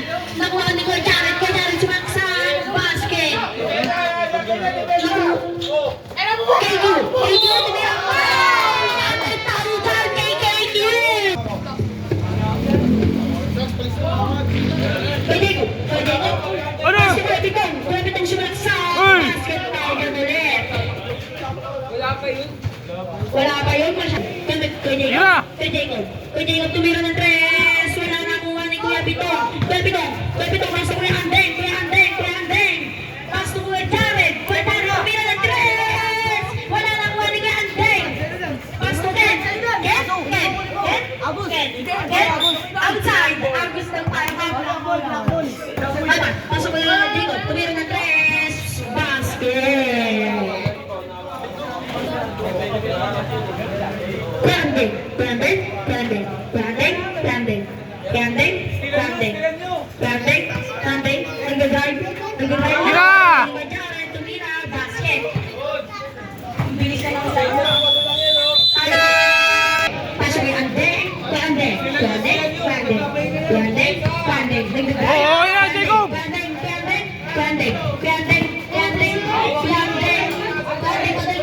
Ayan, nakuha ni Kuya Jared. Kuya Jared sumaksak. Basket. KQ, tumira. Talo dyan kay KQ. Ano? Kuya Bitong sumaksak. Basket tayo ulit. Wala pa yun. Kuya Jacob tumira ng 3. Wala nakuha ni Kuya Bitong. Kuya Bitong, pasok Kuya Andeng. Pasok Kuya Jared. Kuya Jared tumira ng 3. Wala nakuha ni Kuya Andeng. Pasok Ken. Outside. Agus ng tayo. Pasok Kuya Jacob tumira ng 3. Basket. Branding, nag-drive, tumira, basket. Bilis na lang sa'yo. Pasok yung Andeng, Branding, nag-drive. Oo, yan, Jacob! Branding,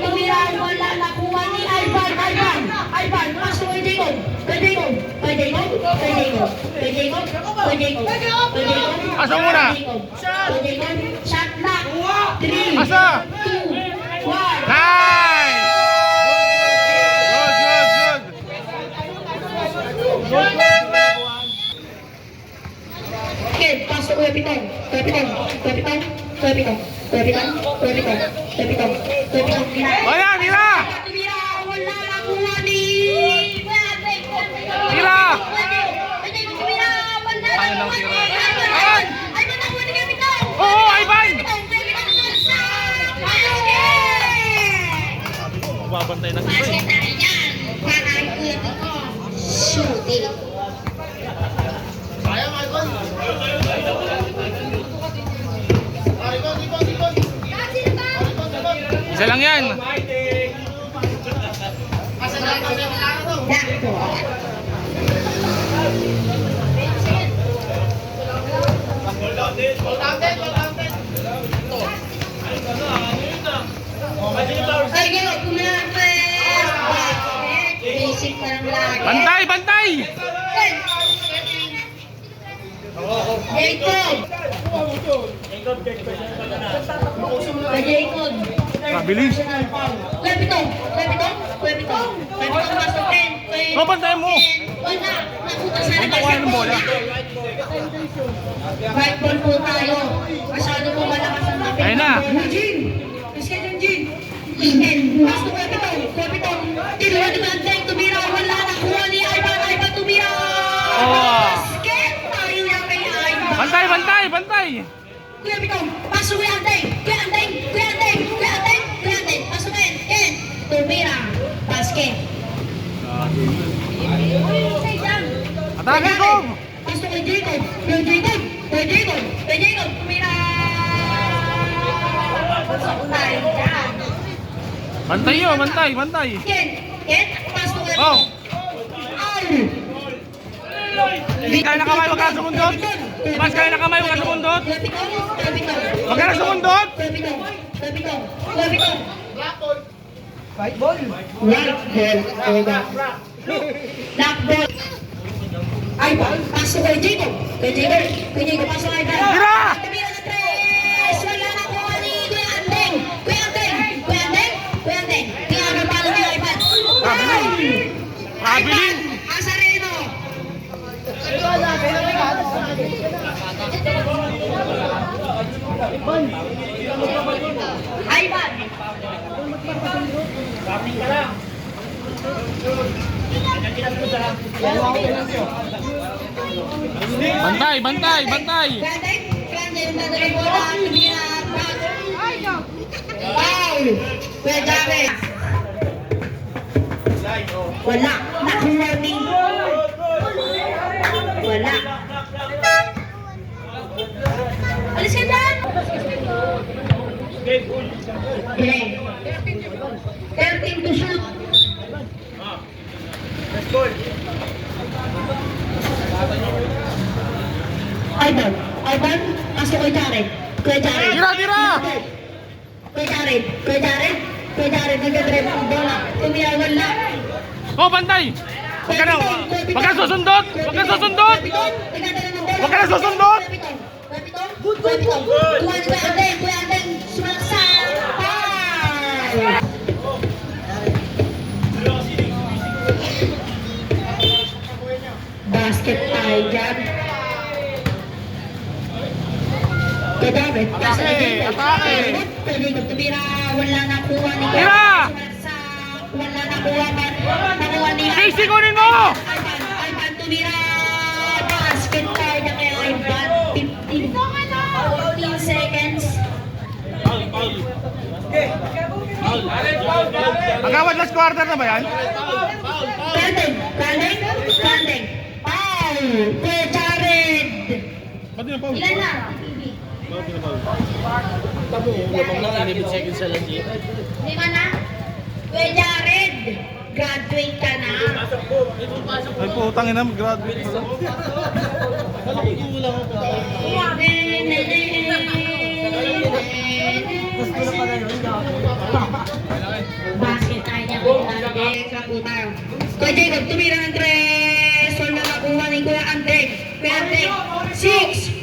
tumira, wala nakuha ni Ivan, pasok yung Jacob. Asa muna? Shot lock. 3, Asa? 2, 1. Nice! Good. Okay, pasok Kuya Pitong. O yan, tira! Wala nakuha ni Tira! Oo, Ivan! Babantay na kita eh. Isa lang yan. Bantay! Jacob. Mabilis. Kuya Pitong, pasukin. O, bantayan mo. Wala, nakuha sa Nakuha ng bola. Right ball po tayo. Masyado po malakas ang lapit. Ayun na. Eugene! Biscuit Eugene! Gusto Kuya Pitong. Tinuwa ni Ganteng, tumira. Wala, nakuha ni Ivan tumira. Basket! Tayo yan kay Ivan. Bantay! Kuya Pitong, pasok Kuya Andeng. Pasukin. Ken, tumira. Basket. Atake ko! Pasok kay Jacob. Tumira. Tayo yan. Bantay! Ken, pasok kay Oh! Kaya na kamay, wag ka na sumundot! Mas kaya na kamay, wag ka sumundot! Wag ka na sumundot! Right ball. Black ball. Ivan, pasok kay Jacob. Pasok kay Ivan. Tira! Tumira ng 3. Wala na ko ni Kuya Andeng. Kaya palo ni Ivan. Kabiling! Asareno. Ivan. Bantay! Wala. Naka-warning. Wala. Alis ka dyan! Okay. 13 to shoot. Ivan. Ivan, pasok kay Jared. Kuya Jared. Tira, tira! Kuya Jared. Kuya Jared. Kuya Jared, nagdadrive ang bola. Tumira, wala. Oh, bantay! Huwag ka na, huwag ka susundot! Huwag ka susundot! Huwag ka na susundot! Kuya Andeng, Kuya Andeng, sumalaksan. Foul! Basket tayo dyan. Kuya David, Atake! pwede tumira, wala nakuha ni Tira! Wala nakuha ni Casey, kunin mo! Ivan tumira, basket tayo na kay Ivan, 15 seconds. Magawad last quarter na ba yan? Kandeng, foul, Kuya Jared. Ilan na? Lima na? Kuya Jared, graduate ka na. Ay po, utangin na, graduate na. Basket tayo niya sa putang. Kuya Jacob, tumira ng 3. Sol na nakuha ni Kuya Andeng. Kuya Andeng, 6,